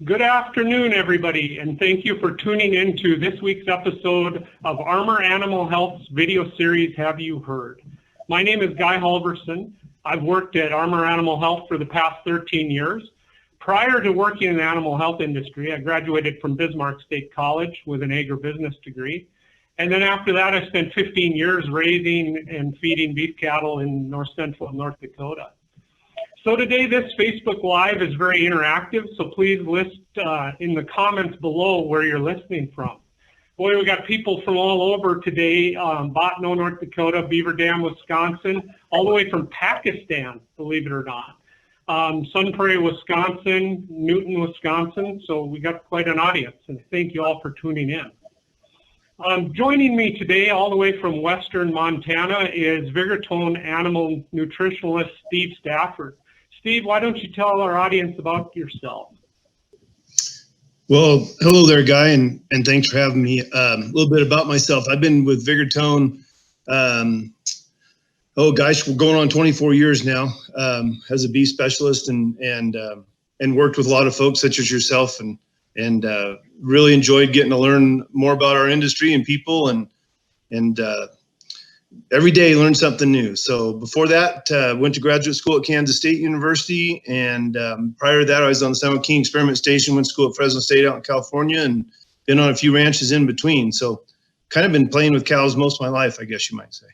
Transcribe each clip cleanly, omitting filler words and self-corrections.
Good afternoon, everybody, and thank you for tuning in to this week's episode of Armor Animal Health's video series, Have You Heard? My name is Guy Halvorson. I've worked at Armor Animal Health for the past 13 years. Prior to working in the animal health industry, I graduated from Bismarck State College with an agribusiness degree. And then after that, I spent 15 years raising and feeding beef cattle in north central and North Dakota. So today, this Facebook Live is very interactive, so please list in the comments below where you're listening from. Boy, we got people from all over today, Botno, North Dakota, Beaver Dam, Wisconsin, all the way from Pakistan, believe it or not. Sun Prairie, Wisconsin, Newton, Wisconsin, so we got quite an audience, and thank you all for tuning in. Joining me today, all the way from Western Montana, is Vigortone animal nutritionalist Steve Stafford. Steve, why don't you tell our audience about yourself? Well, hello there, Guy, and thanks for having me. A little bit about myself. I've been with Vigortone, we're going on 24 years now as a beef specialist, and worked with a lot of folks such as yourself, and really enjoyed getting to learn more about our industry and people, and every day learn something new. So before that, went to graduate school at Kansas State University, and prior to that, I was on the San Joaquin Experiment Station, went to school at Fresno State out in California, and been on a few ranches in between. So kind of been playing with cows most of my life, I guess you might say.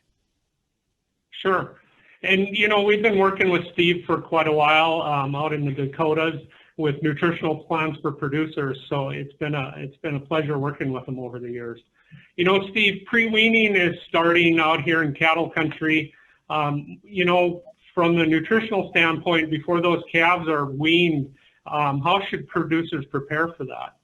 Sure. And, you know, we've been working with Steve for quite a while out in the Dakotas with nutritional plans for producers. So it's been a pleasure working with him over the years. You know, Steve, pre-weaning is starting out here in cattle country. You know, from the nutritional standpoint, before those calves are weaned, how should producers prepare for that?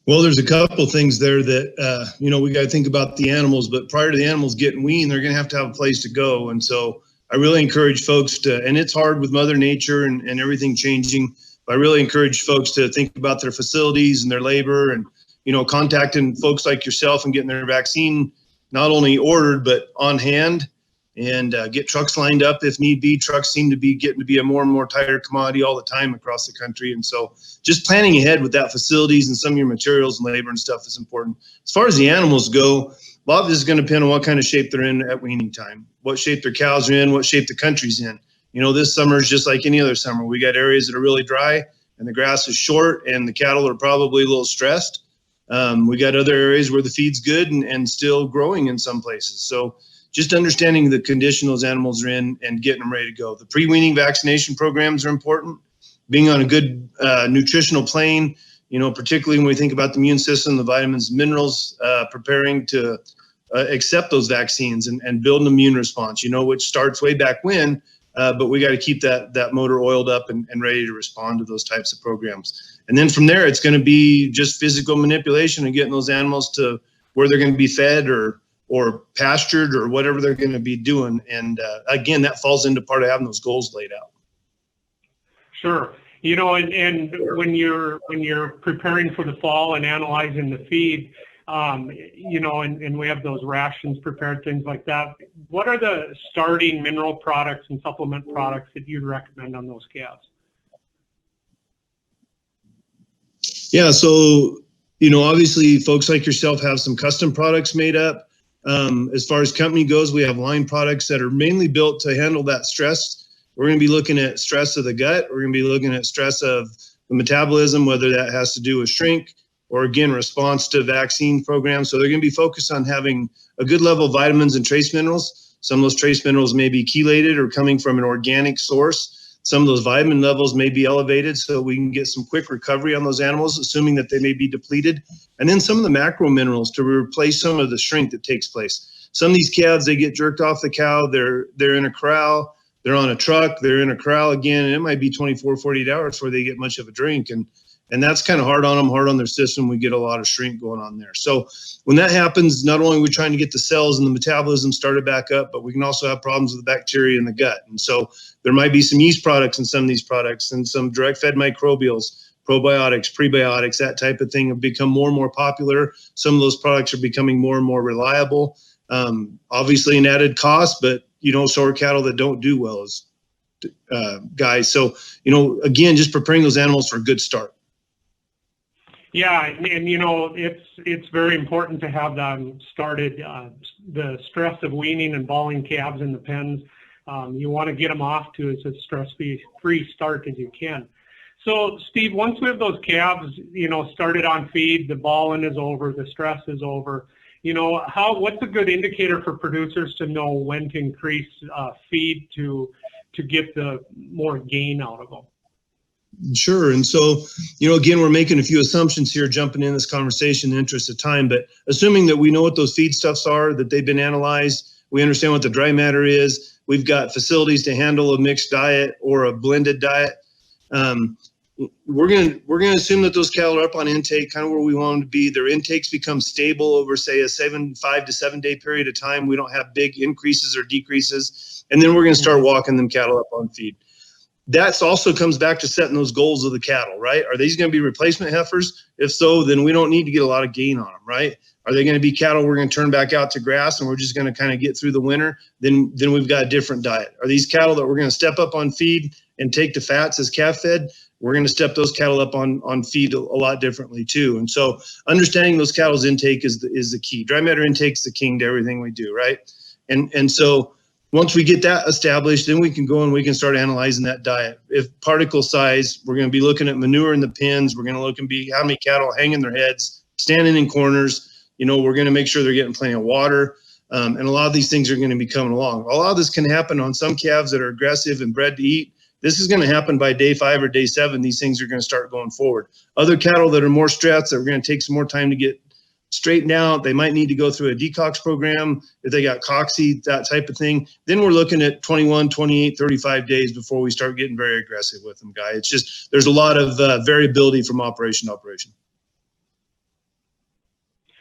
Well, there's a couple things there that, you know, we got to think about the animals, but prior to the animals getting weaned, they're going to have a place to go. And so I really encourage folks to, and it's hard with Mother Nature and everything changing, but I really encourage folks to think about their facilities and their labor, and, you know, contacting folks like yourself and getting their vaccine not only ordered, but on hand, and get trucks lined up if need be. Trucks seem to be getting to be a more and more tighter commodity all the time across the country. And so just planning ahead with that facilities and some of your materials and labor and stuff is important. As far as the animals go, a lot of this is going to depend on what kind of shape they're in at weaning time, what shape their cows are in, what shape the country's in. You know, this summer is just like any other summer. We got areas that are really dry and the grass is short and the cattle are probably a little stressed. We got other areas where the feed's good and still growing in some places. So just understanding the condition those animals are in and getting them ready to go. The pre-weaning vaccination programs are important. Being on a good nutritional plane, you know, particularly when we think about the immune system, the vitamins, minerals, preparing to accept those vaccines and build an immune response, you know, which starts way back when, but we got to keep that motor oiled up and ready to respond to those types of programs. And then from there, it's going to be just physical manipulation and getting those animals to where they're going to be fed or pastured or whatever they're going to be doing. And again, that falls into part of having those goals laid out. Sure. You know, and when you're preparing for the fall and analyzing the feed, you know, and we have those rations prepared, things like that. What are the starting mineral products and supplement products that you'd recommend on those calves? Yeah, so, you know, obviously folks like yourself have some custom products made up. As far as company goes, we have line products that are mainly built to handle that stress. We're going to be looking at stress of the gut. We're going to be looking at stress of the metabolism, whether that has to do with shrink or, again, response to vaccine programs. So they're going to be focused on having a good level of vitamins and trace minerals. Some of those trace minerals may be chelated or coming from an organic source. Some of those vitamin levels may be elevated, so we can get some quick recovery on those animals, assuming that they may be depleted. And then some of the macro minerals to replace some of the shrink that takes place. Some of these calves, they get jerked off the cow, they're in a corral, they're on a truck, they're in a corral again, and it might be 24, 48 hours before they get much of a drink. And that's kind of hard on them, hard on their system. We get a lot of shrink going on there. So when that happens, not only are we trying to get the cells and the metabolism started back up, but we can also have problems with the bacteria in the gut. And so there might be some yeast products in some of these products and some direct fed microbials, probiotics, prebiotics, that type of thing have become more and more popular. Some of those products are becoming more and more reliable. Obviously an added cost, but you don't sort cattle that don't do well. guys. So, again, just preparing those animals for a good start. Yeah, and it's very important to have them started. The stress of weaning and balling calves in the pens, you want to get them off to as a stress-free start as you can. So, Steve, once we have those calves, started on feed, the balling is over, the stress is over. What's a good indicator for producers to know when to increase feed to get the more gain out of them? Sure. And so, again, we're making a few assumptions here, jumping in this conversation in the interest of time, but assuming that we know what those feedstuffs are, that they've been analyzed, we understand what the dry matter is, we've got facilities to handle a mixed diet or a blended diet. We're gonna assume that those cattle are up on intake, kind of where we want them to be. Their intakes become stable over, say, a 5 to 7 day period of time. We don't have big increases or decreases, and then we're going to start walking them cattle up on feed. That also comes back to setting those goals of the cattle, right? Are these going to be replacement heifers? If so, then we don't need to get a lot of gain on them, right? Are they going to be cattle we're going to turn back out to grass and we're just going to kind of get through the winter? Then we've got a different diet. Are these cattle that we're going to step up on feed and take the fats as calf fed? We're going to step those cattle up on feed a lot differently too. And so understanding those cattle's intake is the key. Dry matter intake's the king to everything we do, right? And so once we get that established, then we can go and we can start analyzing that diet. If particle size, we're going to be looking at manure in the pens. We're going to look and be how many cattle hanging their heads, standing in corners. We're going to make sure they're getting plenty of water. And a lot of these things are going to be coming along. A lot of this can happen on some calves that are aggressive and bred to eat. This is going to happen by day 5 or day 7. These things are going to start going forward. Other cattle that are more stressed, that are going to take some more time to get straightened out, they might need to go through a decox program if they got coxy, that type of thing. Then we're looking at 21, 28, 35 days before we start getting very aggressive with them, Guy. It's just there's a lot of variability from operation to operation.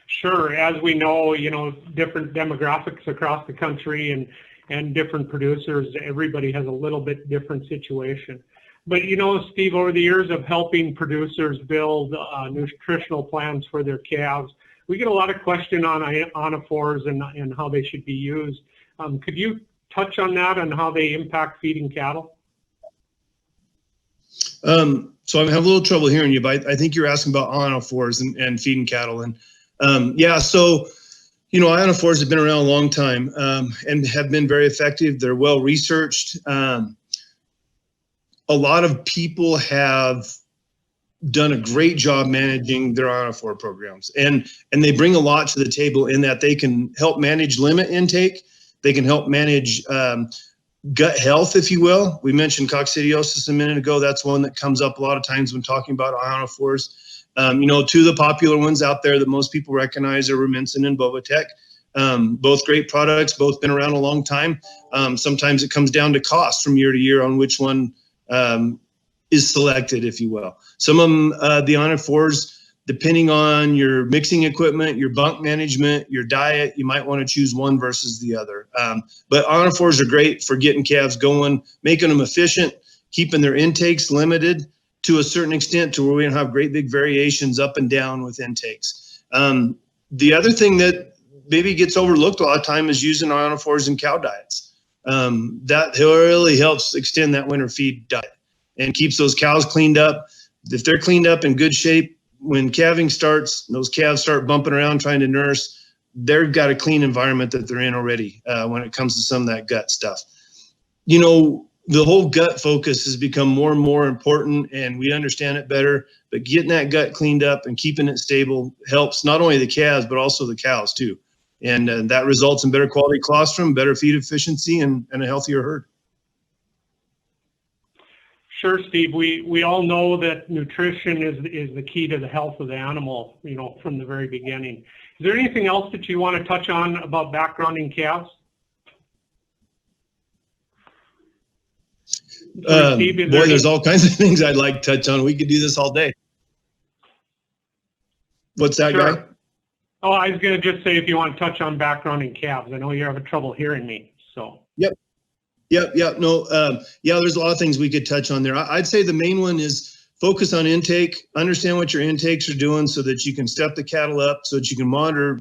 Sure. As we know, different demographics across the country and different producers, everybody has a little bit different situation. But, Steve, over the years of helping producers build nutritional plans for their calves, we get a lot of question on ionophores and how they should be used. Could you touch on that and how they impact feeding cattle? So I have a little trouble hearing you, but I think you're asking about ionophores and feeding cattle. And so ionophores have been around a long time and have been very effective. They're well researched. A lot of people have done a great job managing their ionophore programs, and they bring a lot to the table in that they can help manage limit intake. They can help manage gut health, if you will. We mentioned coccidiosis a minute ago. That's one that comes up a lot of times when talking about ionophores. Two of the popular ones out there that most people recognize are Rumensin and Bovatec. Both great products, both been around a long time. Sometimes it comes down to cost from year to year on which one is selected, if you will. Some of them, the ionophores, depending on your mixing equipment, your bunk management, your diet, you might want to choose one versus the other. But ionophores are great for getting calves going, making them efficient, keeping their intakes limited to a certain extent to where we don't have great big variations up and down with intakes. The other thing that maybe gets overlooked a lot of time is using ionophores in cow diets. That really helps extend that winter feed diet and keeps those cows cleaned up. If they're cleaned up in good shape, when calving starts, those calves start bumping around trying to nurse, they've got a clean environment that they're in already when it comes to some of that gut stuff. The whole gut focus has become more and more important, and we understand it better, but getting that gut cleaned up and keeping it stable helps not only the calves, but also the cows too. And that results in better quality colostrum, better feed efficiency, and a healthier herd. Sure, Steve. We all know that nutrition is the key to the health of the animal, from the very beginning. Is there anything else that you want to touch on about backgrounding calves? Steve, there's all kinds of things I'd like to touch on. We could do this all day. What's that, Sure. Guy? Oh, I was going to just say if you want to touch on backgrounding calves. I know you're having trouble hearing me, so. Yep. No, there's a lot of things we could touch on there. I'd say the main one is focus on intake, understand what your intakes are doing so that you can step the cattle up, so that you can monitor,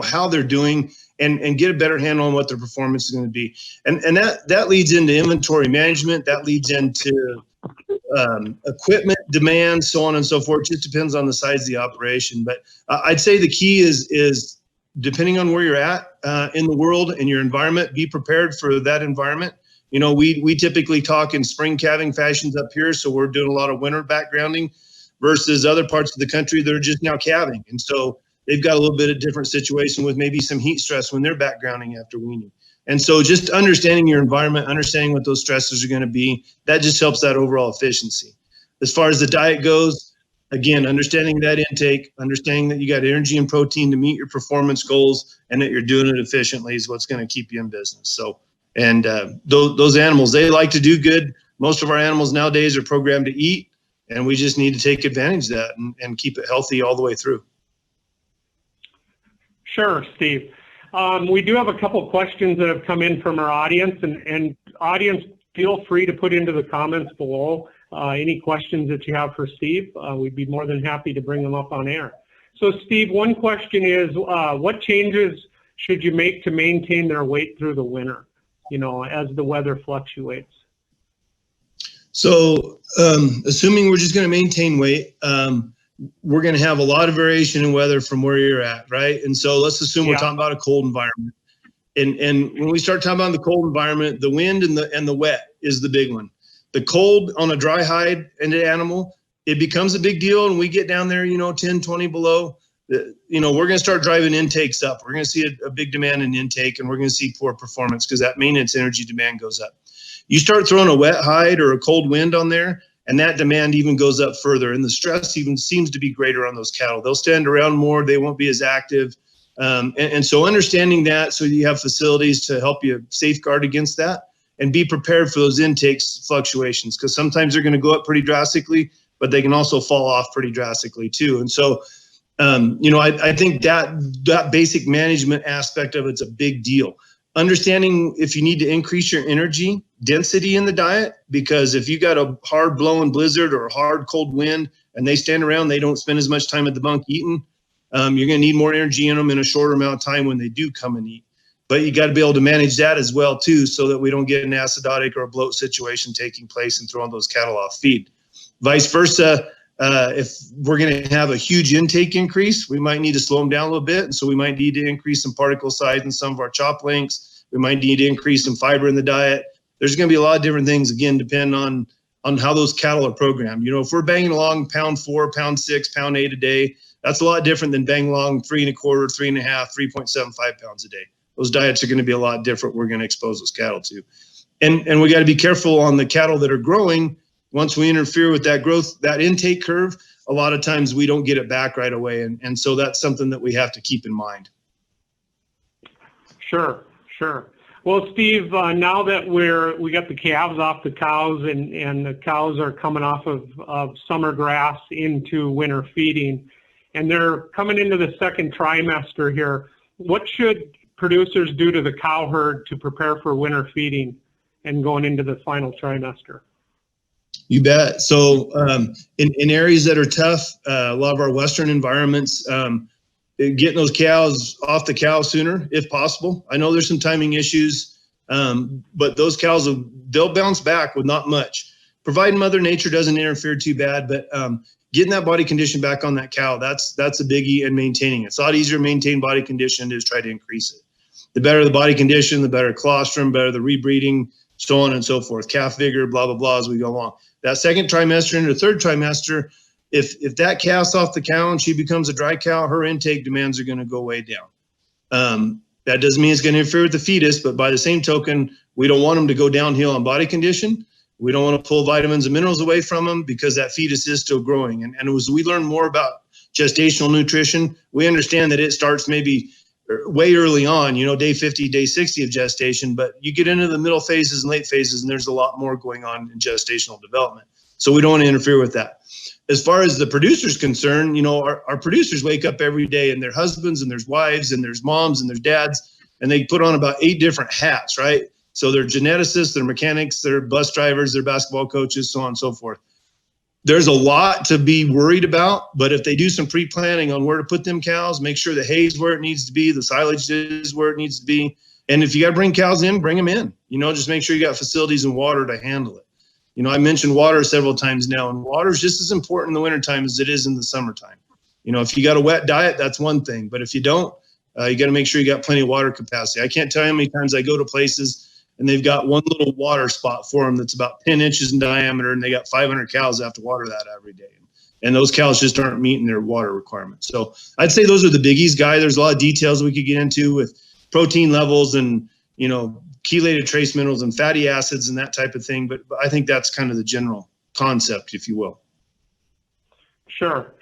how they're doing and get a better handle on what their performance is going to be. And that leads into inventory management. That leads into equipment demand, so on and so forth. It just depends on the size of the operation. But I'd say the key is depending on where you're at in the world and your environment, be prepared for that environment. We typically talk in spring calving fashions up here, so we're doing a lot of winter backgrounding versus other parts of the country that are just now calving. And so they've got a little bit of different situation with maybe some heat stress when they're backgrounding after weaning. And so just understanding your environment, understanding what those stresses are going to be, that just helps that overall efficiency. As far as the diet goes, again, understanding that intake, understanding that you got energy and protein to meet your performance goals and that you're doing it efficiently is what's going to keep you in business. So, and those animals, they like to do good. Most of our animals nowadays are programmed to eat, and we just need to take advantage of that and keep it healthy all the way through. Sure, Steve. We do have a couple questions that have come in from our audience, and audience, feel free to put into the comments below any questions that you have for Steve. We'd be more than happy to bring them up on air. So Steve, one question is, what changes should you make to maintain their weight through the winter, as the weather fluctuates? So assuming we're just going to maintain weight, we're going to have a lot of variation in weather from where you're at, right? And so let's assume we're talking about a cold environment. And when we start talking about the cold environment, the wind and the wet is the big one. The cold on a dry hide and an animal, it becomes a big deal. And we get down there, 10, 20 below, we're going to start driving intakes up. We're going to see a big demand in intake, and we're going to see poor performance because that maintenance energy demand goes up. You start throwing a wet hide or a cold wind on there, and that demand even goes up further, and the stress even seems to be greater on those cattle. They'll stand around more. They won't be as active. And so understanding that, so you have facilities to help you safeguard against that and be prepared for those intakes fluctuations, because sometimes they're going to go up pretty drastically, but they can also fall off pretty drastically too. And so, I think that basic management aspect of it's a big deal. Understanding if you need to increase your energy density in the diet, because if you got a hard blowing blizzard or a hard cold wind and they stand around, they don't spend as much time at the bunk eating, you're going to need more energy in them in a shorter amount of time when they do come and eat. But you got to be able to manage that as well too, so that we don't get an acidotic or a bloat situation taking place and throwing those cattle off feed. Vice versa, if we're going to have a huge intake increase, we might need to slow them down a little bit. And so we might need to increase some particle size in some of our chop lengths. We might need to increase some fiber in the diet. There's going to be a lot of different things, again, depending on how those cattle are programmed. If we're banging along pound 4, pound 6, pound 8 a day, that's a lot different than banging along 3 1/4, 3 1/2, 3.75 pounds a day. Those diets are going to be a lot different. We're going to expose those cattle to. And we got to be careful on the cattle that are growing. Once we interfere with that growth, that intake curve, a lot of times we don't get it back right away. And so that's something that we have to keep in mind. Sure. Well, Steve, now that we got the calves off the cows and the cows are coming off of summer grass into winter feeding, and they're coming into the second trimester here, what should producers do to the cow herd to prepare for winter feeding and going into the final trimester? You bet. So in areas that are tough, a lot of our Western environments, getting those cows off the cow sooner, if possible. I know there's some timing issues, but those cows, they'll bounce back with not much, providing Mother Nature doesn't interfere too bad. But getting that body condition back on that cow, that's a biggie, and maintaining it. It's a lot easier to maintain body condition than to try to increase it. The better the body condition, the better colostrum, better the rebreeding, so on and so forth, calf vigor, blah, blah, blah, as we go along. That second trimester into the third trimester, if that calf's off the cow and she becomes a dry cow, her intake demands are going to go way down. That doesn't mean it's going to interfere with the fetus, but by the same token, we don't want them to go downhill on body condition. We don't want to pull vitamins and minerals away from them because that fetus is still growing. And as we learn more about gestational nutrition, we understand that it starts maybe way early on, day 50, day 60 of gestation, but you get into the middle phases and late phases, and there's a lot more going on in gestational development. So we don't want to interfere with that. As far as the producer's concerned, our producers wake up every day, and their husbands and there's wives and there's moms and there's dads, and they put on about 8 different hats, right? So they're geneticists, they're mechanics, they're bus drivers, they're basketball coaches, so on and so forth. There's a lot to be worried about, but if they do some pre-planning on where to put them cows, make sure the hay's where it needs to be, the silage is where it needs to be. And if you got to bring cows in, bring them in. Just make sure you got facilities and water to handle it. I mentioned water several times now, and water is just as important in the wintertime as it is in the summertime. If you got a wet diet, that's one thing. But if you don't, you got to make sure you got plenty of water capacity. I can't tell you how many times I go to places and they've got one little water spot for them that's about 10 inches in diameter, and they got 500 cows that have to water that every day. And those cows just aren't meeting their water requirements. So I'd say those are the biggies, Guy. There's a lot of details we could get into with protein levels and, chelated trace minerals and fatty acids and that type of thing. But I think that's kind of the general concept, if you will. Sure.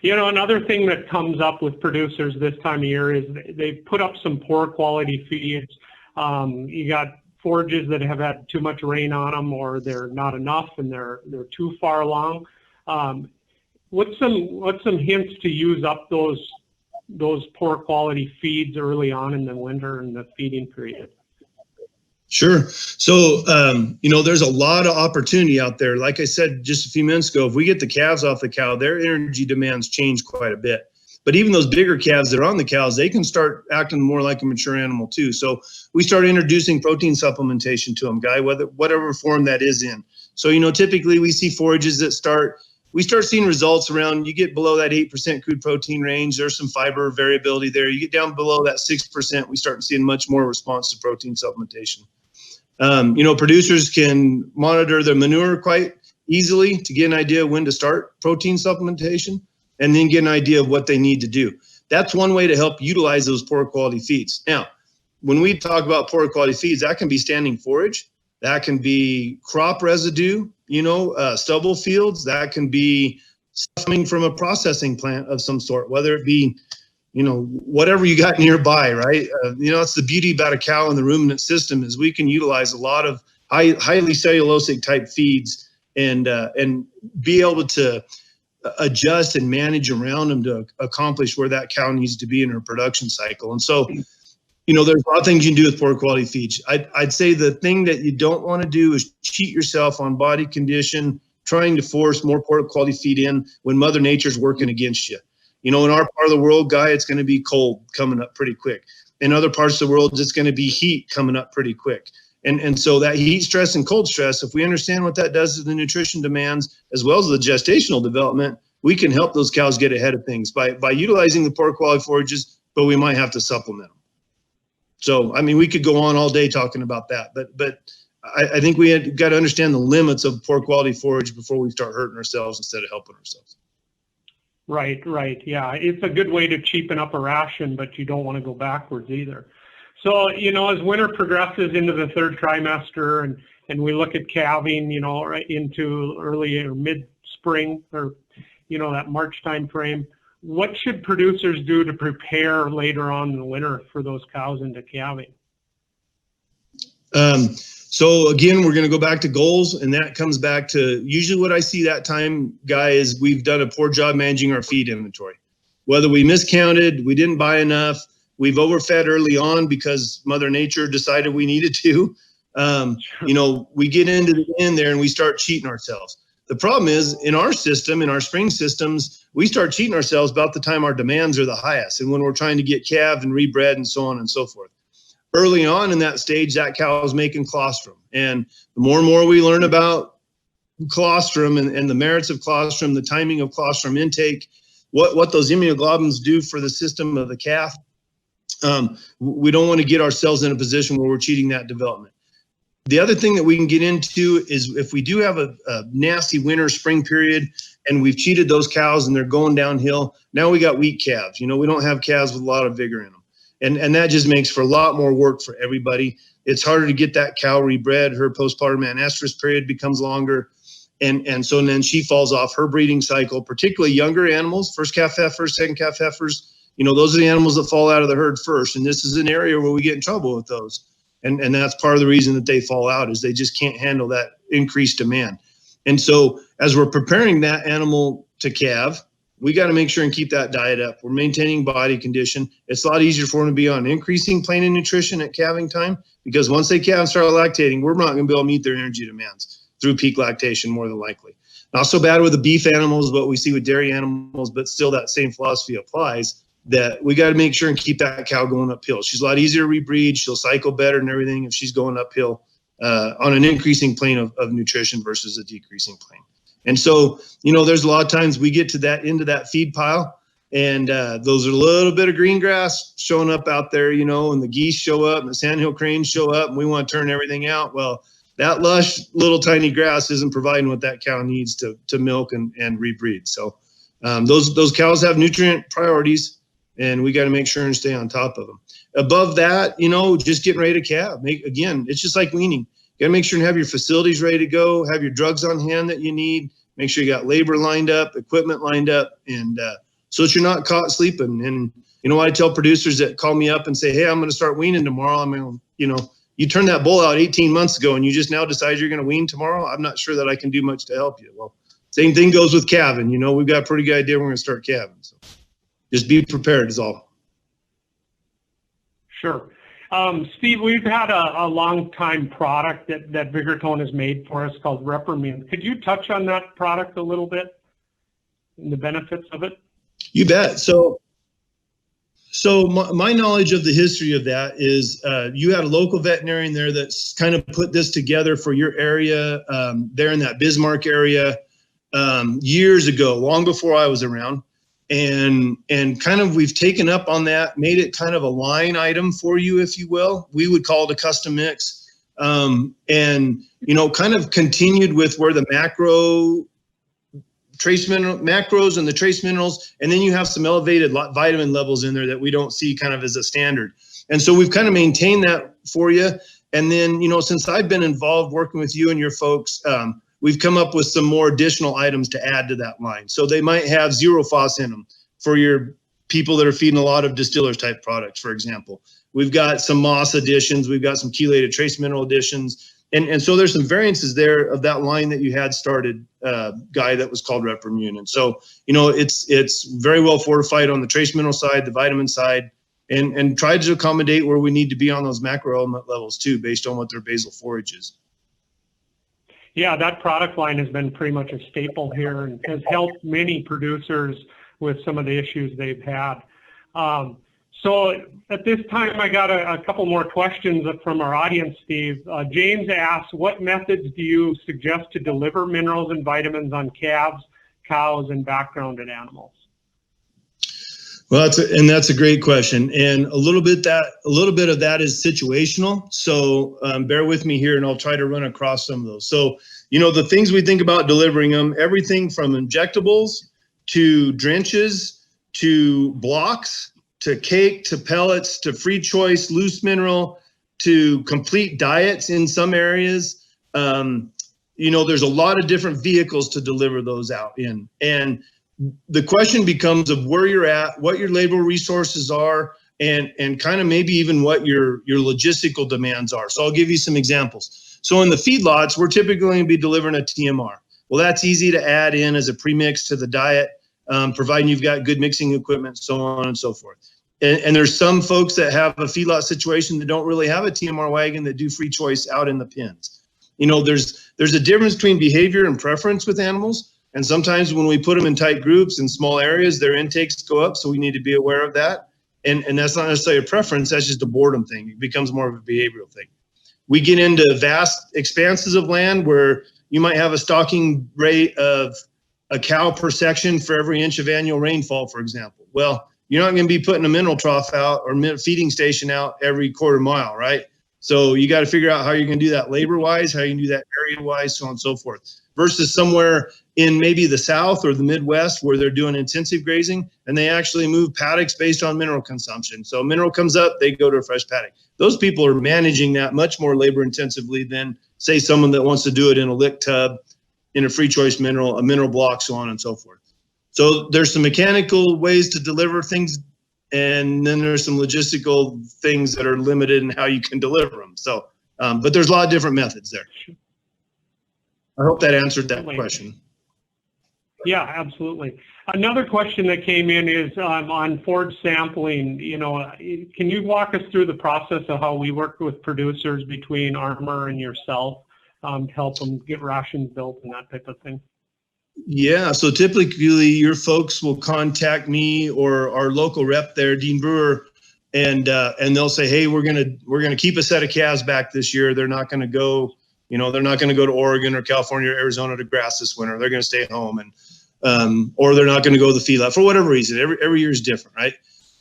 Another thing that comes up with producers this time of year is they put up some poor quality feeds. You got forages that have had too much rain on them, or they're not enough and they're too far along. What's some hints to use up those poor quality feeds early on in the winter and the feeding period? Sure. So, there's a lot of opportunity out there. Like I said just a few minutes ago, if we get the calves off the cow, their energy demands change quite a bit. But even those bigger calves that are on the cows, they can start acting more like a mature animal too. So we start introducing protein supplementation to them, Guy, whatever form that is in. So, typically we see forages that we start seeing results around, you get below that 8% crude protein range, there's some fiber variability there. You get down below that 6%, we start seeing much more response to protein supplementation. Producers can monitor their manure quite easily to get an idea when to start protein supplementation and then get an idea of what they need to do. That's one way to help utilize those poor quality feeds. Now, when we talk about poor quality feeds, that can be standing forage, that can be crop residue, stubble fields, that can be coming from a processing plant of some sort, whether it be, whatever you got nearby, right? It's the beauty about a cow in the ruminant system is we can utilize a lot of highly cellulosic type feeds and be able to adjust and manage around them to accomplish where that cow needs to be in her production cycle. And so, there's a lot of things you can do with poor quality feeds. I'd say the thing that you don't want to do is cheat yourself on body condition, trying to force more poor quality feed in when Mother Nature's working against you. In our part of the world, Guy, it's going to be cold coming up pretty quick. In other parts of the world, it's going to be heat coming up pretty quick. And so that heat stress and cold stress, if we understand what that does to the nutrition demands, as well as the gestational development, we can help those cows get ahead of things by utilizing the poor quality forages, but we might have to supplement them. So, we could go on all day talking about that, but I think we got to understand the limits of poor quality forage before we start hurting ourselves instead of helping ourselves. Right. Yeah, it's a good way to cheapen up a ration, but you don't want to go backwards either. So, as winter progresses into the third trimester and we look at calving, right into early or mid-spring or, that March time frame, what should producers do to prepare later on in the winter for those cows into calving? So again, we're going to go back to goals, and that comes back to usually what I see that time, Guy, is we've done a poor job managing our feed inventory. Whether we miscounted, we didn't buy enough, we've overfed early on because Mother Nature decided we needed to. We get into the end there and we start cheating ourselves. The problem is in our system, in our spring systems, we start cheating ourselves about the time our demands are the highest and when we're trying to get calved and rebred and so on and so forth. Early on in that stage, that cow is making colostrum. And the more and more we learn about colostrum and the merits of colostrum, the timing of colostrum intake, what those immunoglobulins do for the system of the calf, we don't want to get ourselves in a position where we're cheating that development. The other thing that we can get into is if we do have a nasty winter spring period and we've cheated those cows and they're going downhill, now we got weak calves. We don't have calves with a lot of vigor in them. And that just makes for a lot more work for everybody. It's harder to get that cow rebred. Her postpartum anestrus period becomes longer. And so then she falls off her breeding cycle, particularly younger animals, first calf heifers, second calf heifers. Those are the animals that fall out of the herd first. And this is an area where we get in trouble with those. And that's part of the reason that they fall out is they just can't handle that increased demand. And so as we're preparing that animal to calve, we got to make sure and keep that diet up. We're maintaining body condition. It's a lot easier for them to be on increasing plain and nutrition at calving time because once they calve and start lactating, we're not going to be able to meet their energy demands through peak lactation more than likely. Not so bad with the beef animals, what we see with dairy animals, but still that same philosophy applies, that we got to make sure and keep that cow going uphill. She's a lot easier to rebreed. She'll cycle better and everything if she's going uphill on an increasing plane of nutrition versus a decreasing plane. And so, there's a lot of times we get to that into that feed pile, and those are a little bit of green grass showing up out there, and the geese show up and the sandhill cranes show up and we want to turn everything out. Well, that lush little tiny grass isn't providing what that cow needs to milk and rebreed. So those cows have nutrient priorities, and we got to make sure and stay on top of them. Above that, just getting ready to calve. Again, it's just like weaning. You got to make sure and have your facilities ready to go, have your drugs on hand that you need, make sure you got labor lined up, equipment lined up, and so that you're not caught sleeping. And I tell producers that call me up and say, hey, I'm going to start weaning tomorrow. I mean, you turned that bull out 18 months ago and you just now decide you're going to wean tomorrow. I'm not sure that I can do much to help you. Well, same thing goes with calving. We've got a pretty good idea we're going to start calving. So just be prepared is all. Sure. Steve, we've had a long time product that Vigortone has made for us called Reprimune. Could you touch on that product a little bit and the benefits of it? You bet. So my knowledge of the history of that is you had a local veterinarian there that's kind of put this together for your area there in that Bismarck area years ago, long before I was around. And kind of we've taken up on that, made it kind of a line item for you, if you will. We would call it a custom mix. And, kind of continued with where the macros and the trace minerals, and then you have some elevated vitamin levels in there that we don't see kind of as a standard. And so we've kind of maintained that for you. And then, since I've been involved working with you and your folks, we've come up with some more additional items to add to that line. So they might have zero phos in them for your people that are feeding a lot of distillers type products, for example. We've got some moss additions. We've got some chelated trace mineral additions. And so there's some variances there of that line that you had started, Guy, that was called Reprimune. And so, it's very well fortified on the trace mineral side, the vitamin side, and tried to accommodate where we need to be on those macro element levels too, based on what their basal forage is. Yeah, that product line has been pretty much a staple here and has helped many producers with some of the issues they've had. So at this time, I got a couple more questions from our audience, Steve. James asks, what methods do you suggest to deliver minerals and vitamins on calves, cows, and backgrounded animals? Well, that's a great question, and a little bit of that is situational. So bear with me here, and I'll try to run across some of those. So the things we think about delivering them, everything from injectables to drenches to blocks to cake to pellets to free choice loose mineral to complete diets in some areas. There's a lot of different vehicles to deliver those out in, and the question becomes of where you're at, what your labor resources are, and kind of maybe even what your logistical demands are. So I'll give you some examples. So in the feedlots, we're typically going to be delivering a TMR. Well, that's easy to add in as a premix to the diet, providing you've got good mixing equipment, so on and so forth. And there's some folks that have a feedlot situation that don't really have a TMR wagon that do free choice out in the pens. There's a difference between behavior and preference with animals. And sometimes when we put them in tight groups in small areas, their intakes go up. So we need to be aware of that. And that's not necessarily a preference. That's just a boredom thing. It becomes more of a behavioral thing. We get into vast expanses of land where you might have a stocking rate of a cow per section for every inch of annual rainfall, for example. Well, you're not going to be putting a mineral trough out or feeding station out every quarter mile, right? So you got to figure out how you're going to do that labor-wise, how you can do that area-wise, so on and so forth, versus somewhere in maybe the South or the Midwest where they're doing intensive grazing and they actually move paddocks based on mineral consumption. So mineral comes up, they go to a fresh paddock. Those people are managing that much more labor intensively than, say, someone that wants to do it in a lick tub, in a free choice mineral, a mineral block, so on and so forth. So there's some mechanical ways to deliver things, and then there's some logistical things that are limited in how you can deliver them. So, but there's a lot of different methods there. I hope that answered that question. Yeah, absolutely. Another question that came in is on forage sampling. Can you walk us through the process of how we work with producers between Armor and yourself to help them get rations built and that type of thing? Yeah, so typically your folks will contact me or our local rep there, Dean Brewer, and they'll say, hey, we're gonna keep a set of calves back this year. They're not gonna go, they're not gonna go to Oregon or California or Arizona to grass this winter. They're gonna stay home, and or they're not gonna go to the feedlot for whatever reason. Every year is different, right?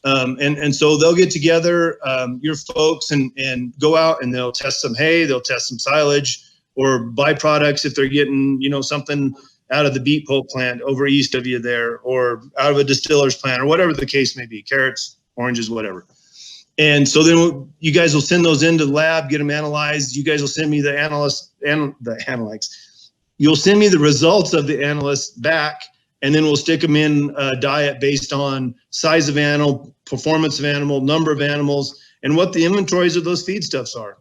And so they'll get together, your folks, and go out and they'll test some hay, they'll test some silage or byproducts if they're getting, something out of the beet pulp plant over east of you there, or out of a distiller's plant, or whatever the case may be, carrots, oranges, whatever. And so then you guys will send those into the lab, get them analyzed. You guys will send me the analytes. You'll send me the results of the analysts back, and then we'll stick them in a diet based on size of animal, performance of animal, number of animals, and what the inventories of those feedstuffs are.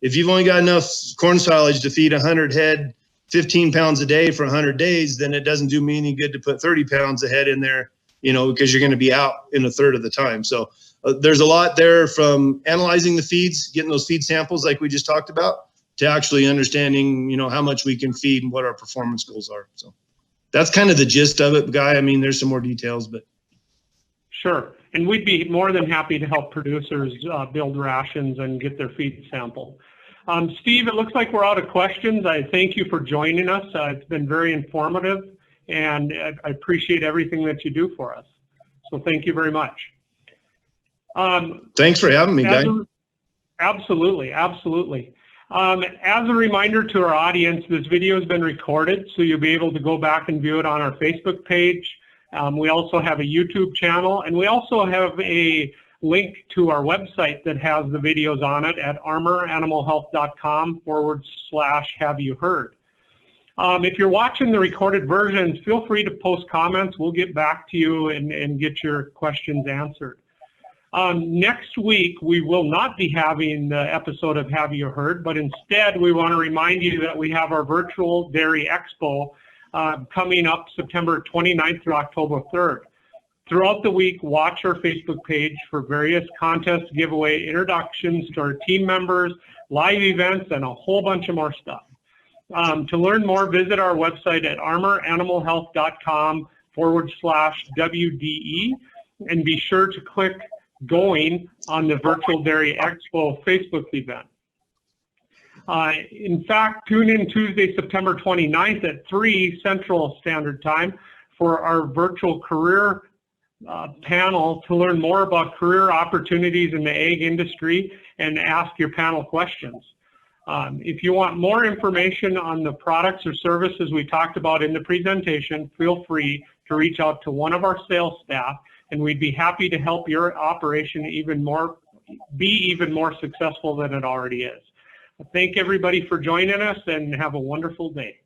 If you've only got enough corn silage to feed 100 head, 15 pounds a day for 100 days, then it doesn't do me any good to put 30 pounds a head in there, because you're going to be out in a third of the time. So there's a lot there, from analyzing the feeds, getting those feed samples like we just talked about, to actually understanding, how much we can feed and what our performance goals are. So that's kind of the gist of it, Guy. I mean, there's some more details, but. Sure. And we'd be more than happy to help producers build rations and get their feed sample. Steve, it looks like we're out of questions. I thank you for joining us. It's been very informative, and I appreciate everything that you do for us. So thank you very much. Thanks for having me, Guy. Absolutely, absolutely. As a reminder to our audience, this video has been recorded, so you'll be able to go back and view it on our Facebook page. We also have a YouTube channel, and we also have a link to our website that has the videos on it at armoranimalhealth.com/have-you-heard. If you're watching the recorded versions, feel free to post comments. We'll get back to you and get your questions answered. Next week, we will not be having the episode of Have You Heard, but instead we want to remind you that we have our virtual Dairy Expo coming up September 29th through October 3rd. Throughout the week, watch our Facebook page for various contest giveaway introductions to our team members, live events, and a whole bunch of more stuff. To learn more, visit our website at armoranimalhealth.com/WDE, and be sure to click going on the Virtual Dairy Expo Facebook event. In fact, tune in Tuesday, September 29th at 3 Central Standard Time for our virtual career panel to learn more about career opportunities in the egg industry and ask your panel questions. If you want more information on the products or services we talked about in the presentation, feel free to reach out to one of our sales staff, and we'd be happy to help your operation be even more successful than it already is. Thank everybody for joining us, and have a wonderful day.